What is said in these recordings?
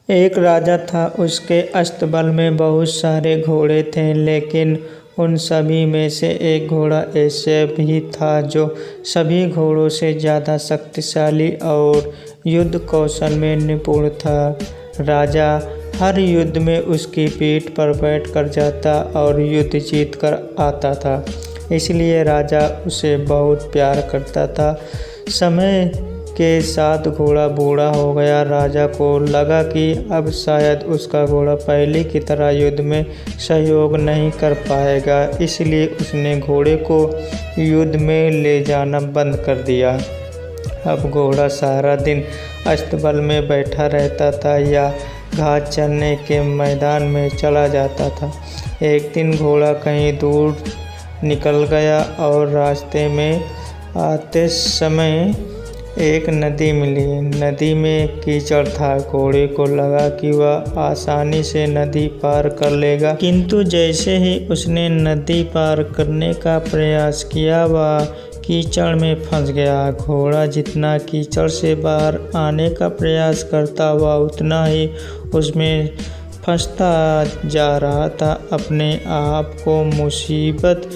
एक राजा था, उसके अस्तबल में बहुत सारे घोड़े थे, लेकिन उन सभी में से एक घोड़ा ऐसे भी था जो सभी घोड़ों से ज़्यादा शक्तिशाली और युद्ध कौशल में निपुण था। राजा हर युद्ध में उसकी पीठ पर बैठ कर जाता और युद्ध जीत कर आता था, इसलिए राजा उसे बहुत प्यार करता था। समय के साथ घोड़ा बूढ़ा हो गया। राजा को लगा कि अब शायद उसका घोड़ा पहले की तरह युद्ध में सहयोग नहीं कर पाएगा, इसलिए उसने घोड़े को युद्ध में ले जाना बंद कर दिया। अब घोड़ा सारा दिन अस्तबल में बैठा रहता था या घास चरने के मैदान में चला जाता था। एक दिन घोड़ा कहीं दूर निकल गया और रास्ते में आते समय एक नदी मिली। नदी में कीचड़ था। घोड़े को लगा कि वह आसानी से नदी पार कर लेगा, किंतु जैसे ही उसने नदी पार करने का प्रयास किया, वह कीचड़ में फंस गया। घोड़ा जितना कीचड़ से बाहर आने का प्रयास करता, वह उतना ही उसमें फंसता जा रहा था। अपने आप को मुसीबत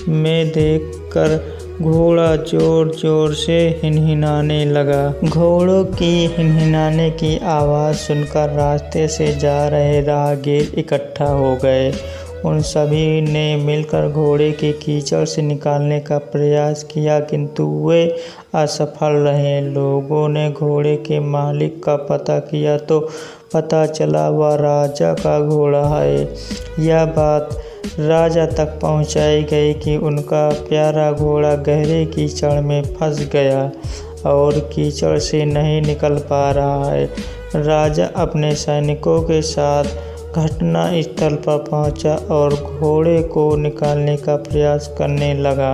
में देखकर घोड़ा जोर जोर से हिनहिनाने लगा। घोड़ों की हिनहिनाने की आवाज़ सुनकर रास्ते से जा रहे राहगीर इकट्ठा हो गए। उन सभी ने मिलकर घोड़े के कीचड़ से निकालने का प्रयास किया, किंतु वे असफल रहे। लोगों ने घोड़े के मालिक का पता किया तो पता चला वह राजा का घोड़ा है। यह बात राजा तक पहुंचाई गई कि उनका प्यारा घोड़ा गहरे कीचड़ में फंस गया और कीचड़ से नहीं निकल पा रहा है। राजा अपने सैनिकों के साथ घटना स्थल पर पहुंचा और घोड़े को निकालने का प्रयास करने लगा,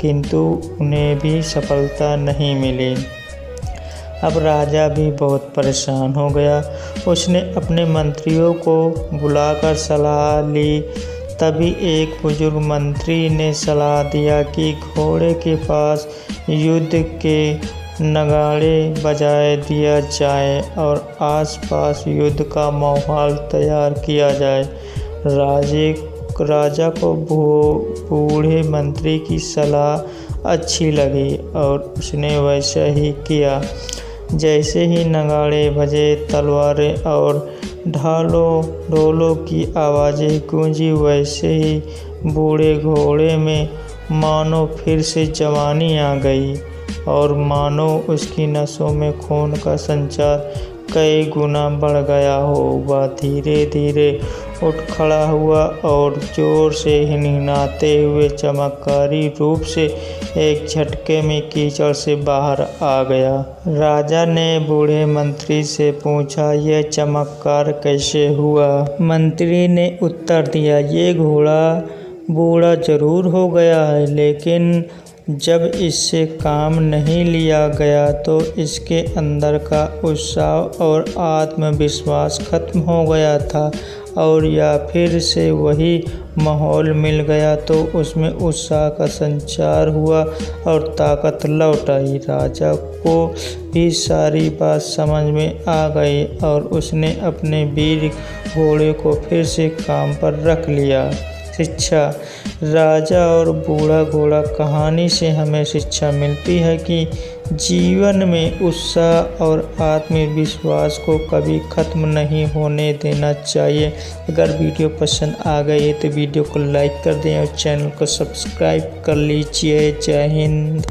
किंतु उन्हें भी सफलता नहीं मिली। अब राजा भी बहुत परेशान हो गया। उसने अपने मंत्रियों को बुलाकर सलाह ली। तभी एक बुजुर्ग मंत्री ने सलाह दिया कि घोड़े के पास युद्ध के नगाड़े बजाए दिया जाए और आसपास युद्ध का माहौल तैयार किया जाए। राजा को बूढ़े मंत्री की सलाह अच्छी लगी और उसने वैसा ही किया। जैसे ही नगाड़े बजे, तलवारें और ढोलों की आवाज़ें गूंजी, वैसे ही बूढ़े घोड़े में मानो फिर से जवानी आ गई और मानो उसकी नसों में खून का संचार कई गुना बढ़ गया हो। वह धीरे धीरे उठ खड़ा हुआ और जोर से हिनहिनाते हुए चमत्कारी रूप से एक झटके में कीचड़ से बाहर आ गया। राजा ने बूढ़े मंत्री से पूछा, यह चमत्कार कैसे हुआ? मंत्री ने उत्तर दिया, ये घोड़ा बूढ़ा जरूर हो गया है, लेकिन जब इससे काम नहीं लिया गया तो इसके अंदर का उत्साह और आत्मविश्वास खत्म हो गया था, और या फिर से वही माहौल मिल गया तो उसमें उत्साह का संचार हुआ और ताकत लौट आई। राजा को भी सारी बात समझ में आ गई और उसने अपने वीर घोड़े को फिर से काम पर रख लिया। शिक्षा। राजा और बूढ़ा घोड़ा कहानी से हमें शिक्षा मिलती है कि जीवन में उत्साह और आत्मविश्वास को कभी ख़त्म नहीं होने देना चाहिए। अगर वीडियो पसंद आ गई है तो वीडियो को लाइक कर दें और चैनल को सब्सक्राइब कर लीजिए। जय हिंद।